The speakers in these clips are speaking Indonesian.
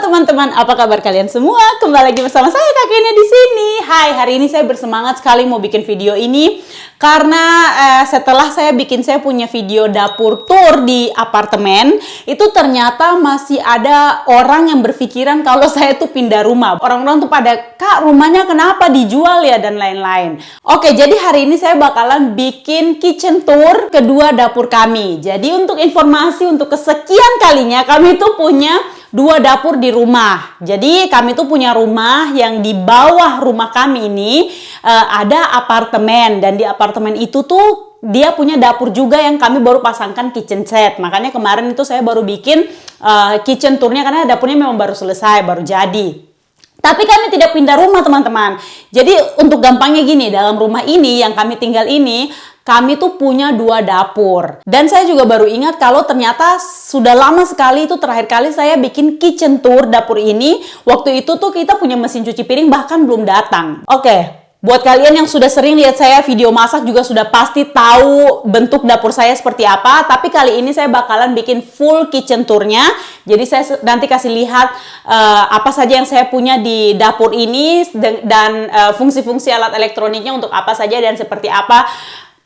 Teman-teman, apa kabar kalian semua? Kembali lagi bersama saya Kak Kenia di sini. Hai, hari ini saya bersemangat sekali mau bikin video ini karena setelah saya punya video dapur tour di apartemen, itu ternyata masih ada orang yang berpikiran kalau saya tuh pindah rumah. Orang-orang tuh pada, "Kak, rumahnya kenapa dijual ya?" dan lain-lain. Oke, jadi hari ini saya bakalan bikin kitchen tour kedua dapur kami. Jadi untuk informasi untuk kesekian kalinya kami tuh punya 2 dapur di rumah. Jadi kami tuh punya rumah yang di bawah rumah kami ini ada apartemen, dan di apartemen itu tuh dia punya dapur juga yang kami baru pasangkan kitchen set. Makanya kemarin itu saya baru bikin kitchen tournya karena dapurnya memang baru selesai, baru jadi. Tapi kami tidak pindah rumah, teman-teman. Jadi untuk gampangnya gini, dalam rumah ini yang kami tinggal ini, kami tuh punya 2 dapur. Dan saya juga baru ingat kalau ternyata sudah lama sekali itu terakhir kali saya bikin kitchen tour dapur ini. Waktu itu tuh kita punya mesin cuci piring bahkan belum datang. Oke. Buat kalian yang sudah sering lihat saya video masak juga sudah pasti tahu bentuk dapur saya seperti apa. Tapi kali ini saya bakalan bikin full kitchen tournya. Jadi saya nanti kasih lihat apa saja yang saya punya di dapur ini dan fungsi-fungsi alat elektroniknya untuk apa saja dan seperti apa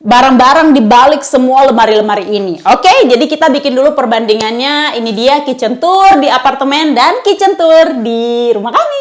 barang-barang di balik semua lemari-lemari ini. Oke, jadi kita bikin dulu perbandingannya. Ini dia kitchen tour di apartemen dan kitchen tour di rumah kami.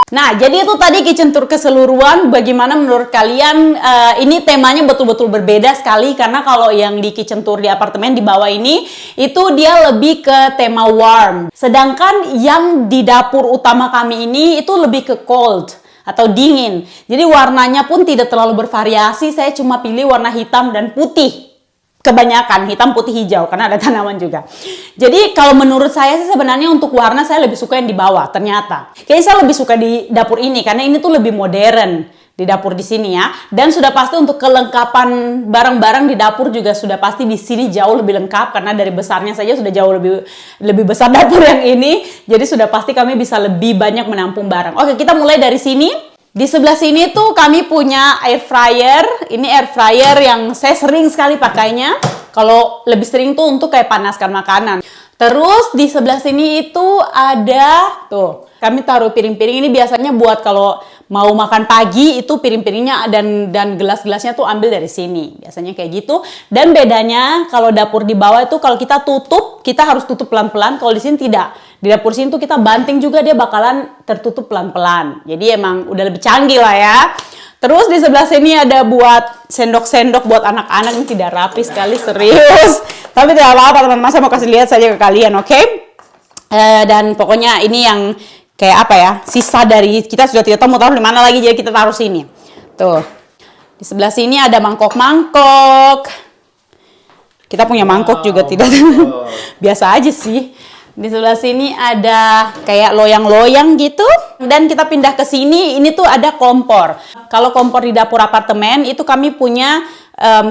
Nah, jadi itu tadi kitchen tour keseluruhan. Bagaimana menurut kalian? Ini temanya betul-betul berbeda sekali karena kalau yang di kitchen tour di apartemen di bawah ini itu dia lebih ke tema warm. Sedangkan yang di dapur utama kami ini itu lebih ke cold atau dingin. Jadi warnanya pun tidak terlalu bervariasi. Saya cuma pilih warna hitam dan putih. Kebanyakan hitam, putih, hijau karena ada tanaman juga. Jadi kalau menurut saya sih sebenarnya untuk warna saya lebih suka yang di bawah ternyata. Kayaknya saya lebih suka di dapur ini karena ini tuh lebih modern di dapur di sini ya. Dan sudah pasti untuk kelengkapan barang-barang di dapur juga sudah pasti di sini jauh lebih lengkap karena dari besarnya saja sudah jauh lebih besar dapur yang ini. Jadi sudah pasti kami bisa lebih banyak menampung barang. Oke, kita mulai dari sini. Di sebelah sini tuh kami punya air fryer. Ini air fryer yang saya sering sekali pakainya. Kalau lebih sering tuh untuk kayak panaskan makanan. Terus di sebelah sini itu ada tuh. Kami taruh piring-piring ini biasanya buat kalau mau makan pagi itu piring-piringnya dan gelas-gelasnya tuh ambil dari sini. Biasanya kayak gitu. Dan bedanya kalau dapur di bawah itu kalau kita tutup, kita harus tutup pelan-pelan. Kalau di sini tidak. Di dapur sini tuh kita banting juga dia bakalan tertutup pelan-pelan. Jadi emang udah lebih canggih lah ya. Terus di sebelah sini ada buat sendok-sendok buat anak-anak yang tidak rapi sekali, serius. Tapi tidak apa-apa teman-teman, saya mau kasih lihat saja ke kalian, oke? Dan pokoknya ini yang kayak apa ya, sisa dari kita sudah tidak tahu mau taruh di mana lagi, jadi kita taruh sini. Tuh, di sebelah sini ada mangkok-mangkok. Kita punya mangkok juga tidak, biasa aja sih. Di sebelah sini ada kayak loyang-loyang gitu. Dan kita pindah ke sini, ini tuh ada kompor. Kalau kompor di dapur apartemen itu kami punya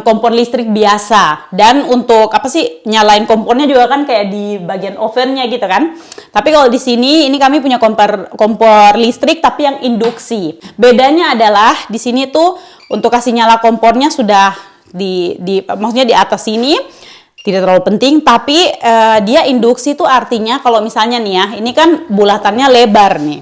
kompor listrik biasa. Dan untuk apa sih, nyalain kompornya juga kan kayak di bagian ovennya gitu kan. Tapi kalau di sini ini kami punya kompor listrik tapi yang induksi. Bedanya adalah di sini tuh untuk kasih nyala kompornya sudah maksudnya di atas sini. Tidak terlalu penting, tapi dia induksi itu artinya kalau misalnya nih ya, ini kan bulatannya lebar nih,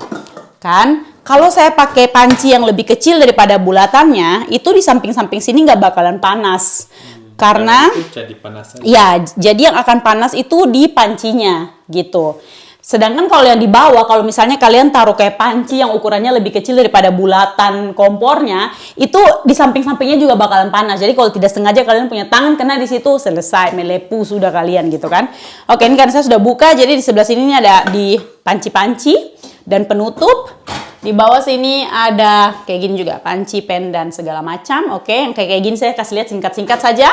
kan? Kalau saya pakai panci yang lebih kecil daripada bulatannya, itu di samping-samping sini nggak bakalan panas, karena jadi panas aja. Ya, jadi yang akan panas itu di pancinya, gitu. Sedangkan kalau yang di bawah, kalau misalnya kalian taruh kayak panci yang ukurannya lebih kecil daripada bulatan kompornya, itu di samping-sampingnya juga bakalan panas. Jadi kalau tidak sengaja kalian punya tangan kena di situ, selesai, melepuh sudah kalian gitu kan. Oke, ini karena saya sudah buka, jadi di sebelah sini ini ada di panci-panci dan penutup. Di bawah sini ada kayak gini juga, panci, pen, dan segala macam. Oke, yang kayak gini saya kasih lihat singkat-singkat saja.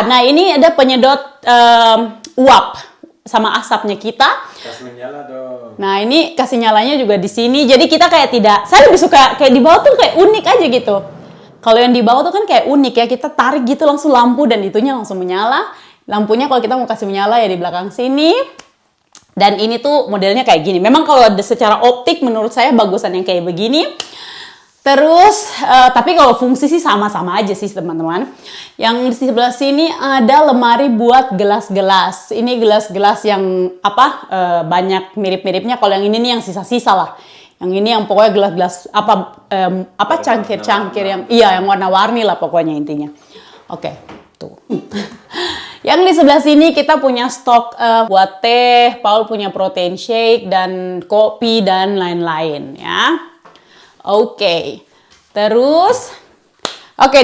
Nah ini ada penyedot uap sama asapnya kita. Kasih menyala dong. Nah ini kasih nyalanya juga di sini. Jadi kita kayak saya lebih suka kayak di bawah tuh kayak unik aja gitu. Kalau yang di bawah tuh kan kayak unik ya. Kita tarik gitu langsung lampu dan itunya langsung menyala. Lampunya kalau kita mau kasih menyala ya di belakang sini. Dan ini tuh modelnya kayak gini. Memang kalau secara optik menurut saya bagusan yang kayak begini. Terus, tapi kalau fungsi sih sama-sama aja sih teman-teman. Yang di sebelah sini ada lemari buat gelas-gelas. Ini gelas-gelas yang banyak mirip-miripnya. Kalau yang ini nih yang sisa-sisa lah. Yang ini yang pokoknya gelas-gelas cangkir-cangkir yang warna-warni lah pokoknya intinya. Oke, tuh. Yang di sebelah sini kita punya stok buat teh, Paul punya protein shake dan kopi dan lain-lain ya. Oke. Terus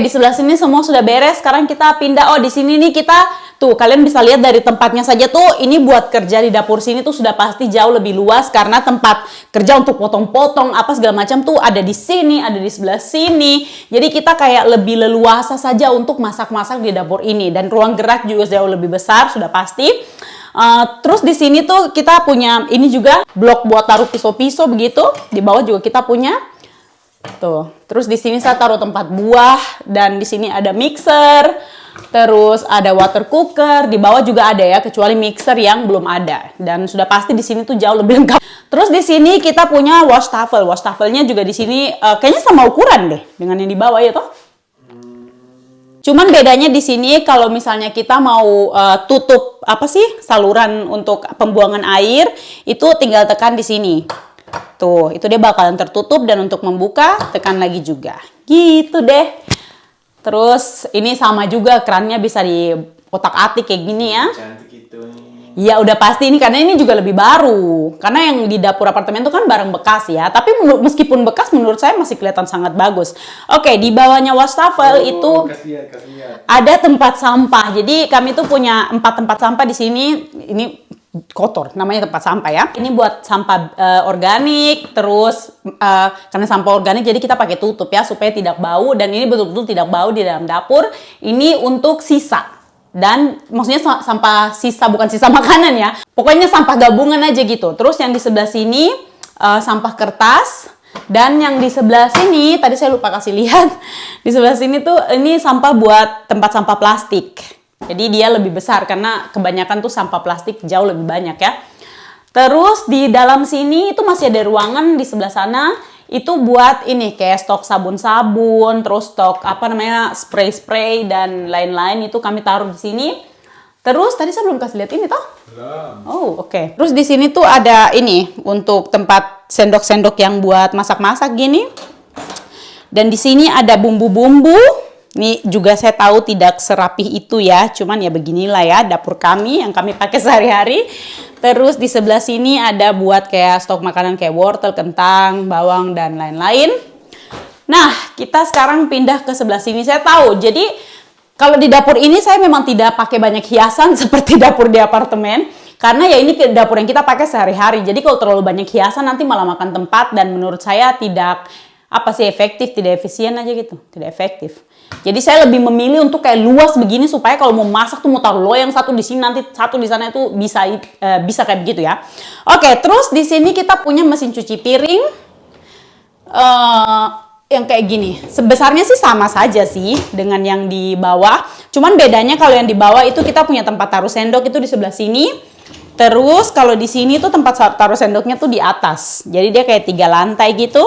di sebelah sini semua sudah beres. Sekarang kita pindah. Di sini nih kita tuh kalian bisa lihat dari tempatnya saja tuh ini buat kerja di dapur sini tuh sudah pasti jauh lebih luas karena tempat kerja untuk potong-potong apa segala macam tuh ada di sini, ada di sebelah sini. Jadi kita kayak lebih leluasa saja untuk masak-masak di dapur ini dan ruang gerak juga jauh lebih besar sudah pasti. Terus di sini tuh kita punya ini juga blok buat taruh pisau-pisau begitu. Di bawah juga kita punya. Tuh. Terus di sini saya taruh tempat buah dan di sini ada mixer. Terus ada water cooker, di bawah juga ada ya, kecuali mixer yang belum ada. Dan sudah pasti di sini tuh jauh lebih lengkap. Terus di sini kita punya wastafel. Wastafelnya juga di sini kayaknya sama ukuran deh dengan yang di bawah ya toh. Cuman bedanya di sini kalau misalnya kita mau tutup saluran untuk pembuangan air, itu tinggal tekan di sini. Tuh, itu dia bakalan tertutup dan untuk membuka tekan lagi juga. Gitu deh. Terus ini sama juga kerannya bisa di otak-atik kayak gini ya. Cantik itu. Ya udah pasti ini karena ini juga lebih baru. Karena yang di dapur apartemen itu kan barang bekas ya. Tapi meskipun bekas menurut saya masih kelihatan sangat bagus. Oke, di bawahnya wastafel itu kasihan. ada tempat sampah. Jadi kami tuh punya 4 tempat sampah di sini. Ini kotor, namanya tempat sampah ya. Ini buat sampah organik, terus karena sampah organik jadi kita pakai tutup ya supaya tidak bau dan ini betul-betul tidak bau di dalam dapur. Ini untuk sisa. Dan maksudnya sampah sisa bukan sisa makanan ya. Pokoknya sampah gabungan aja gitu. Terus yang di sebelah sini sampah kertas dan yang di sebelah sini tadi saya lupa kasih lihat. Di sebelah sini tuh ini sampah buat tempat sampah plastik. Jadi dia lebih besar karena kebanyakan tuh sampah plastik jauh lebih banyak ya. Terus di dalam sini itu masih ada ruangan di sebelah sana. itu buat ini kayak stok sabun-sabun, terus stok apa namanya spray-spray dan lain-lain itu kami taruh di sini. Terus tadi saya belum kasih lihat ini toh? Belum. Oh, oke. Terus di sini tuh ada ini untuk tempat sendok-sendok yang buat masak-masak gini. Dan di sini ada bumbu-bumbu. Ini juga saya tahu tidak serapih itu ya, cuman ya beginilah ya dapur kami yang kami pakai sehari-hari. Terus di sebelah sini ada buat kayak stok makanan kayak wortel, kentang, bawang dan lain-lain. Nah, kita sekarang pindah ke sebelah sini. Saya tahu, jadi kalau di dapur ini saya memang tidak pakai banyak hiasan seperti dapur di apartemen. Karena ya ini dapur yang kita pakai sehari-hari. Jadi kalau terlalu banyak hiasan nanti malah makan tempat dan menurut saya tidak efektif, tidak efisien aja gitu. Tidak efektif. Jadi saya lebih memilih untuk kayak luas begini supaya kalau mau masak tuh mau taruh loyang satu di sini nanti satu di sana itu bisa kayak begitu ya. Oke, terus di sini kita punya mesin cuci piring. Yang kayak gini, sebesarnya sih sama saja sih dengan yang di bawah. Cuman bedanya kalau yang di bawah itu kita punya tempat taruh sendok itu di sebelah sini. Terus kalau di sini tuh tempat taruh sendoknya tuh di atas. Jadi dia kayak 3 lantai gitu.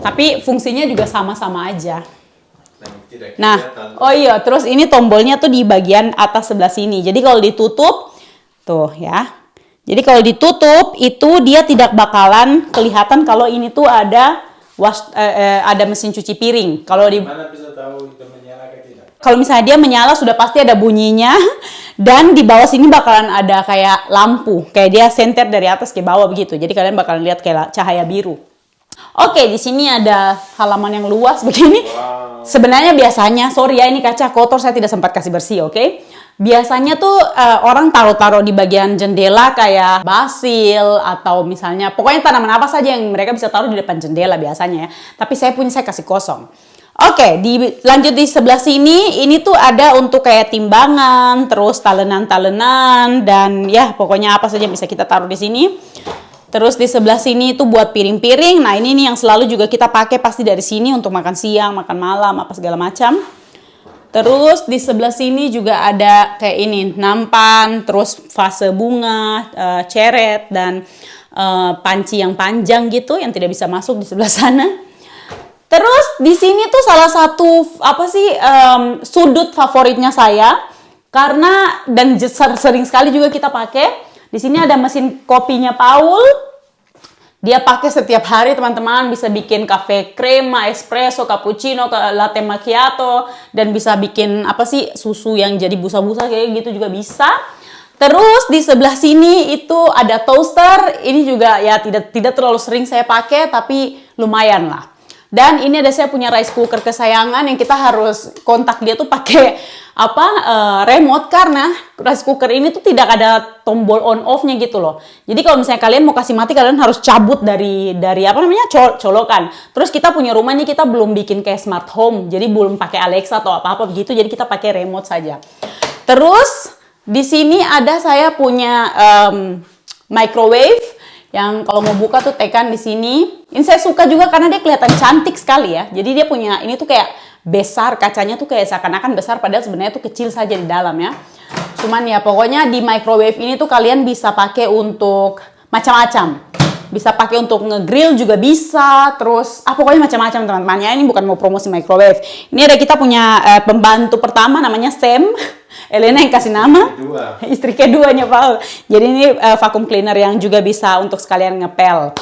Tapi fungsinya juga sama-sama aja. Nah, oh iya, terus ini tombolnya tuh di bagian atas sebelah sini. Jadi kalau ditutup, tuh ya. Jadi kalau ditutup itu dia tidak bakalan kelihatan kalau ini tuh ada ada mesin cuci piring. Kalau di Mana bisa tahu itu menyala atau tidak? Kalau misalnya dia menyala sudah pasti ada bunyinya dan di bawah sini bakalan ada kayak lampu, kayak dia senter dari atas ke bawah begitu. Jadi kalian bakalan lihat kayak cahaya biru. Oke, di sini ada halaman yang luas begini. Wow. Sebenarnya biasanya, sorry ya ini kaca kotor saya tidak sempat kasih bersih, oke? Biasanya tuh orang taruh-taruh di bagian jendela kayak basil atau misalnya pokoknya tanaman apa saja yang mereka bisa taruh di depan jendela biasanya ya. Tapi saya kasih kosong. Oke, lanjut di sebelah sini, ini tuh ada untuk kayak timbangan, terus talenan-talenan dan ya pokoknya apa saja bisa kita taruh di sini. Terus di sebelah sini itu buat piring-piring. Nah, ini nih yang selalu juga kita pakai pasti dari sini untuk makan siang, makan malam, apa segala macam. Terus di sebelah sini juga ada kayak ini, nampan, terus vase bunga, ceret, dan panci yang panjang gitu yang tidak bisa masuk di sebelah sana. Terus di sini tuh salah satu sudut favoritnya saya karena dan sering sekali juga kita pakai. Di sini ada mesin kopinya Paul. Dia pakai setiap hari teman-teman, bisa bikin cafe crema, espresso, cappuccino, latte macchiato dan bisa bikin susu yang jadi busa-busa kayak gitu juga bisa. Terus di sebelah sini itu ada toaster. Ini juga ya tidak terlalu sering saya pakai tapi lumayan lah. Dan ini ada saya punya rice cooker kesayangan yang kita harus kontak dia tuh pakai remote karena rice cooker ini tuh tidak ada tombol on off-nya gitu loh. Jadi kalau misalnya kalian mau kasih mati kalian harus cabut dari colokan. Terus kita punya rumah nih kita belum bikin kayak smart home. Jadi belum pakai Alexa atau apa-apa begitu. Jadi kita pakai remote saja. Terus di sini ada saya punya microwave yang kalau mau buka tuh tekan di sini. Ini saya suka juga karena dia kelihatan cantik sekali ya. Jadi dia punya ini tuh kayak besar, kacanya tuh kayak seakan-akan besar padahal sebenarnya tuh kecil saja di dalam ya. Cuman ya pokoknya di microwave ini tuh kalian bisa pakai untuk macam-macam. Bisa pakai untuk nge-grill juga bisa, terus pokoknya macam-macam teman-teman ya. Ini bukan mau promosi microwave. Ini ada kita punya pembantu pertama namanya Sam. Elena yang kasih nama. Istri keduanya Paul. Jadi ini vacuum cleaner yang juga bisa untuk sekalian ngepel.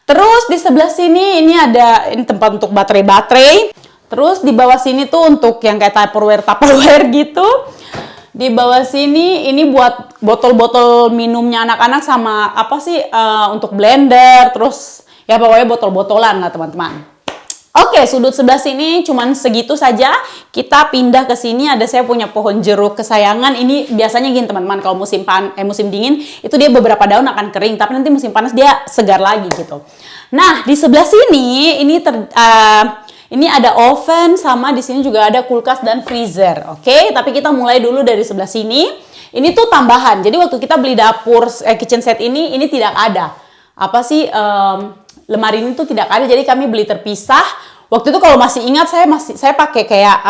Terus di sebelah sini ini ada tempat untuk baterai-baterai. Terus di bawah sini tuh untuk yang kayak Tupperware gitu. Di bawah sini ini buat botol-botol minumnya anak-anak sama untuk blender. Terus ya pokoknya botol-botolan lah teman-teman. Oke, sudut sebelah sini cuman segitu saja. Kita pindah ke sini ada saya punya pohon jeruk kesayangan. Ini biasanya gini teman-teman kalau musim dingin itu dia beberapa daun akan kering, tapi nanti musim panas dia segar lagi gitu. Nah, di sebelah sini ini ada oven sama di sini juga ada kulkas dan freezer. Oke, tapi kita mulai dulu dari sebelah sini. Ini tuh tambahan. Jadi waktu kita beli dapur kitchen set ini tidak ada. Lemari ini tuh tidak ada, jadi kami beli terpisah. Waktu itu kalau masih ingat saya pakai kayak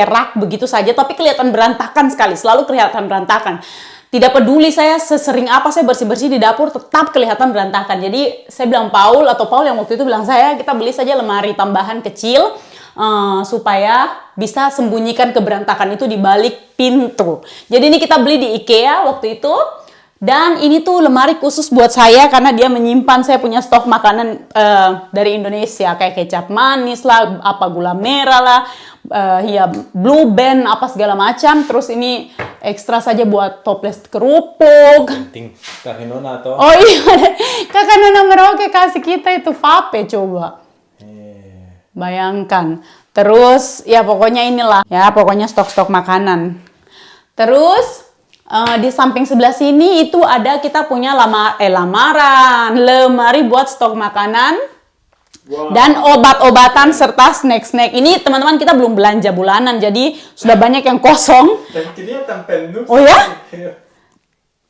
rak begitu saja, tapi kelihatan berantakan sekali, selalu kelihatan berantakan. tidak peduli saya sesering apa saya bersih-bersih di dapur, tetap kelihatan berantakan. Jadi saya bilang Paul yang waktu itu bilang kita beli saja lemari tambahan kecil supaya bisa sembunyikan keberantakan itu di balik pintu. Jadi ini kita beli di IKEA waktu itu. Dan ini tuh lemari khusus buat saya karena dia menyimpan saya punya stok makanan dari Indonesia kayak kecap manis lah, apa gula merah lah, ya Blue Band apa segala macam. Terus ini ekstra saja buat toples kerupuk. Penting. Kakek Nona atau? Oh iya, kakak Nona Merauke kasih kita itu vape coba. Bayangkan. Terus ya pokoknya inilah ya pokoknya stok-stok makanan. Terus di samping sebelah sini itu ada kita punya lemari buat stok makanan. Wow. Dan obat-obatan serta snack-snack. Ini teman-teman kita belum belanja bulanan jadi sudah banyak yang kosong. Dan kelihatan penuh. Oh ya?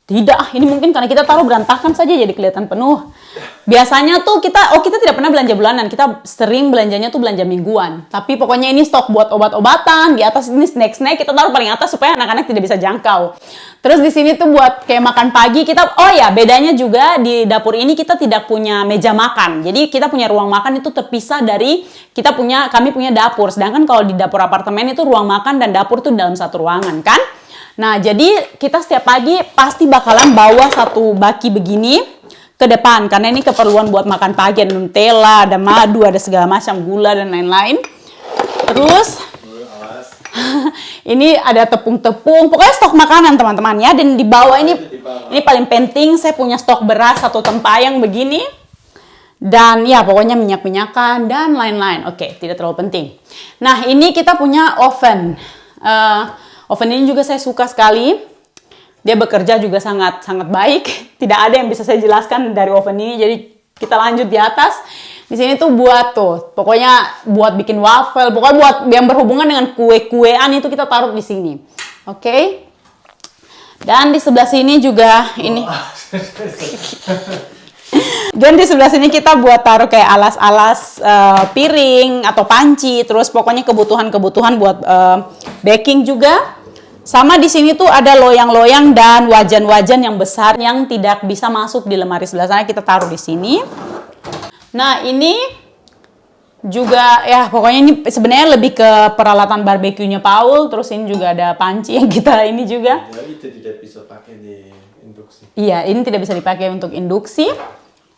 Tidak, ini mungkin karena kita taruh berantakan saja jadi kelihatan penuh. Biasanya tuh kita tidak pernah belanja bulanan, kita sering belanjanya tuh belanja mingguan. Tapi pokoknya ini stok buat obat-obatan, di atas ini snack-snack kita taruh paling atas supaya anak-anak tidak bisa jangkau. Terus di sini tuh buat kayak makan pagi bedanya juga di dapur ini kita tidak punya meja makan. Jadi kita punya ruang makan itu terpisah dari kami punya dapur. Sedangkan kalau di dapur apartemen itu ruang makan dan dapur tuh dalam satu ruangan kan. Nah, jadi kita setiap pagi pasti bakalan bawa satu baki begini ke depan. Karena ini keperluan buat makan pagi. Ada Nutella, ada madu, ada segala macam gula dan lain-lain. Terus, ini ada tepung-tepung. Pokoknya stok makanan teman-teman ya. Dan di bawah ini paling penting saya punya stok beras satu tempayang begini. Dan ya pokoknya minyak-minyakan dan lain-lain. Oke, tidak terlalu penting. Nah, ini kita punya oven. Oven ini juga saya suka sekali. Dia bekerja juga sangat baik. Tidak ada yang bisa saya jelaskan dari oven ini. Jadi kita lanjut di atas. Di sini tuh pokoknya buat bikin waffle. Pokoknya buat yang berhubungan dengan kue-kuean itu kita taruh di sini. Oke. Dan di sebelah sini juga ini. Dan di sebelah sini kita buat taruh kayak alas-alas piring atau panci. Terus pokoknya kebutuhan-kebutuhan buat baking juga. Sama di sini tuh ada loyang-loyang dan wajan-wajan yang besar yang tidak bisa masuk di lemari sebelah sana, kita taruh di sini. Nah, ini juga ya pokoknya ini sebenarnya lebih ke peralatan barbeque-nya Paul. Terus ini juga ada panci yang kita ini juga. Ya, itu tidak bisa pakai di induksi. Iya, ini tidak bisa dipakai untuk induksi.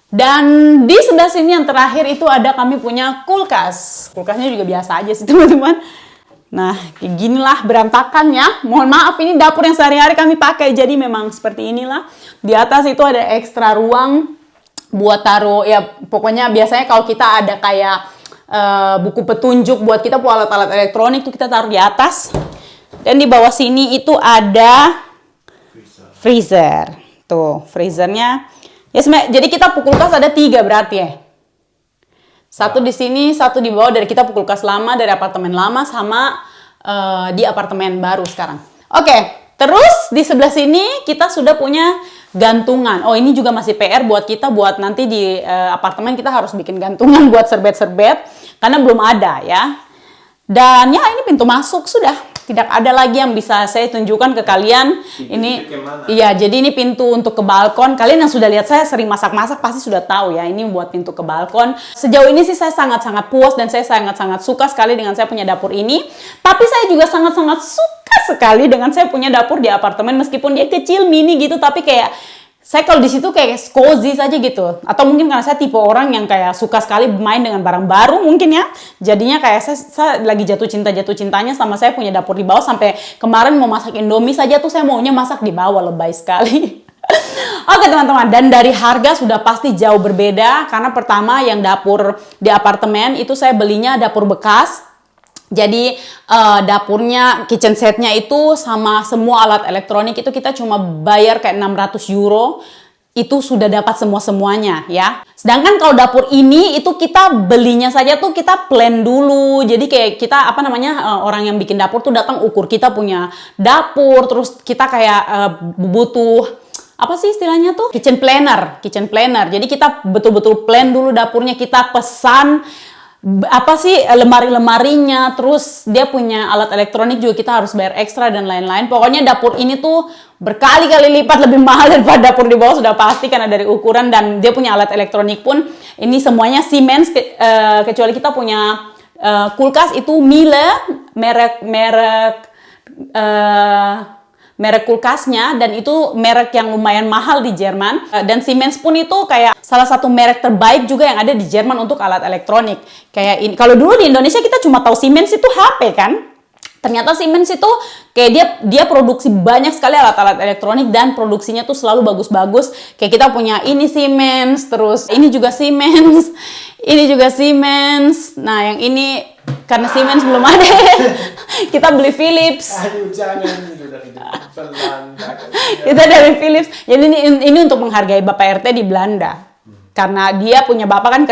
Dan di sebelah sini yang terakhir itu kami punya kulkas. Kulkasnya juga biasa aja sih teman-teman. Nah, kayak ginilah berantakan ya. Mohon maaf, ini dapur yang sehari-hari kami pakai. Jadi memang seperti inilah. Di atas itu ada ekstra ruang buat taruh. Ya pokoknya biasanya kalau kita ada kayak buku petunjuk buat kita buat alat-alat elektronik itu kita taruh di atas. Dan di bawah sini itu ada freezer. Tuh, freezernya. Ya jadi kita kulkas ada 3 berarti ya. Satu di sini, satu di bawah dari kita kulkas lama dari apartemen lama sama di apartemen baru sekarang. Oke, terus di sebelah sini kita sudah punya gantungan. Oh, ini juga masih PR buat kita buat nanti di apartemen kita harus bikin gantungan buat serbet-serbet karena belum ada ya. Dan ya ini pintu masuk sudah. Tidak ada lagi yang bisa saya tunjukkan ke kalian. Ini, iya, jadi ini pintu untuk ke balkon. Kalian yang sudah lihat saya sering masak-masak pasti sudah tahu ya. Ini buat pintu ke balkon. Sejauh ini sih saya sangat-sangat puas dan saya sangat-sangat suka sekali dengan saya punya dapur ini. Tapi saya juga sangat-sangat suka sekali dengan saya punya dapur di apartemen meskipun dia kecil, mini gitu. Tapi kayak saya kalau di situ kayak cozy saja gitu. Atau mungkin karena saya tipe orang yang kayak suka sekali bermain dengan barang baru mungkin ya. Jadinya kayak saya lagi jatuh cintanya sama saya punya dapur di bawah. Sampai kemarin mau masak Indomie saja tuh saya maunya masak di bawah, lebay sekali. Oke teman-teman, dan dari harga sudah pasti jauh berbeda. Karena pertama yang dapur di apartemen itu saya belinya dapur bekas. Jadi dapurnya, kitchen setnya itu sama semua alat elektronik itu kita cuma bayar kayak 600 euro. Itu sudah dapat semuanya ya. Sedangkan kalau dapur ini itu kita belinya saja tuh kita plan dulu. Jadi kayak kita orang yang bikin dapur tuh datang ukur kita punya dapur. Terus kita kayak butuh apa sih istilahnya tuh? Kitchen planner. Jadi kita betul-betul plan dulu dapurnya, kita pesan apa sih lemari-lemarinya, terus dia punya alat elektronik juga kita harus bayar ekstra dan lain-lain. Pokoknya dapur ini tuh berkali-kali lipat lebih mahal daripada dapur di bawah sudah pasti karena dari ukuran, dan dia punya alat elektronik pun ini semuanya Siemens, kecuali kita punya kulkas itu Miele merek kulkasnya, dan itu merek yang lumayan mahal di Jerman. Dan Siemens pun itu kayak salah satu merek terbaik juga yang ada di Jerman untuk alat elektronik. Kayak ini, kalau dulu di Indonesia kita cuma tahu Siemens itu HP kan. Ternyata Siemens itu kayak dia produksi banyak sekali alat-alat elektronik dan produksinya tuh selalu bagus-bagus. Kayak kita punya ini Siemens, terus ini juga Siemens, ini juga Siemens. Nah, yang ini karena Siemens belum ada, kita beli Philips. Aduh, jangan udah Belanda. Kita dari Philips. Jadi ini untuk menghargai Bapak RT di Belanda. Karena dia punya bapak kan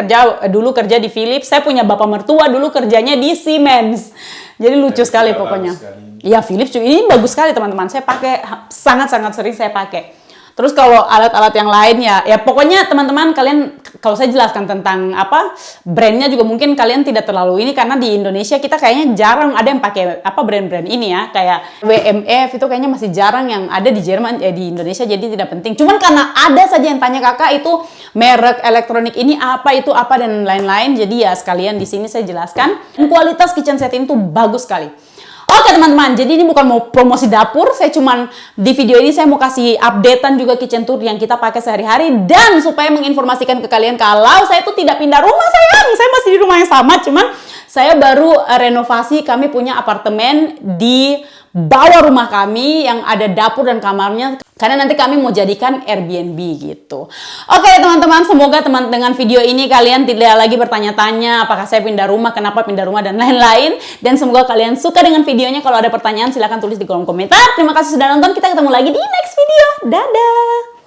dulu kerja di Philips, saya punya bapak mertua dulu kerjanya di Siemens. Jadi lucu sekali pokoknya. Iya, Philips ini bagus sekali teman-teman. Saya pakai sangat-sangat sering saya pakai. Terus kalau alat-alat yang lain ya pokoknya teman-teman kalian, kalau saya jelaskan tentang apa brandnya juga mungkin kalian tidak terlalu ini, karena di Indonesia kita kayaknya jarang ada yang pakai apa brand-brand ini ya, kayak WMF itu kayaknya masih jarang yang ada di Jerman, di Indonesia, jadi tidak penting. Cuman karena ada saja yang tanya kakak itu merek elektronik ini apa, itu apa dan lain-lain, jadi ya sekalian di sini saya jelaskan. Kualitas kitchen set ini tuh bagus sekali. Oke teman-teman, jadi ini bukan mau promosi dapur, saya cuman di video ini saya mau kasih updatean juga kitchen tour yang kita pakai sehari-hari, dan supaya menginformasikan ke kalian kalau saya tuh tidak pindah rumah sayang, saya masih di rumah yang sama, cuman saya baru renovasi, kami punya apartemen di bawah rumah kami yang ada dapur dan kamarnya, karena nanti kami mau jadikan Airbnb gitu. Oke teman-teman, semoga dengan video ini kalian tidak lagi bertanya-tanya apakah saya pindah rumah, kenapa pindah rumah dan lain-lain, dan semoga kalian suka dengan videonya. Kalau ada pertanyaan silahkan tulis di kolom komentar. Terima kasih sudah nonton, kita ketemu lagi di next video. Dadah.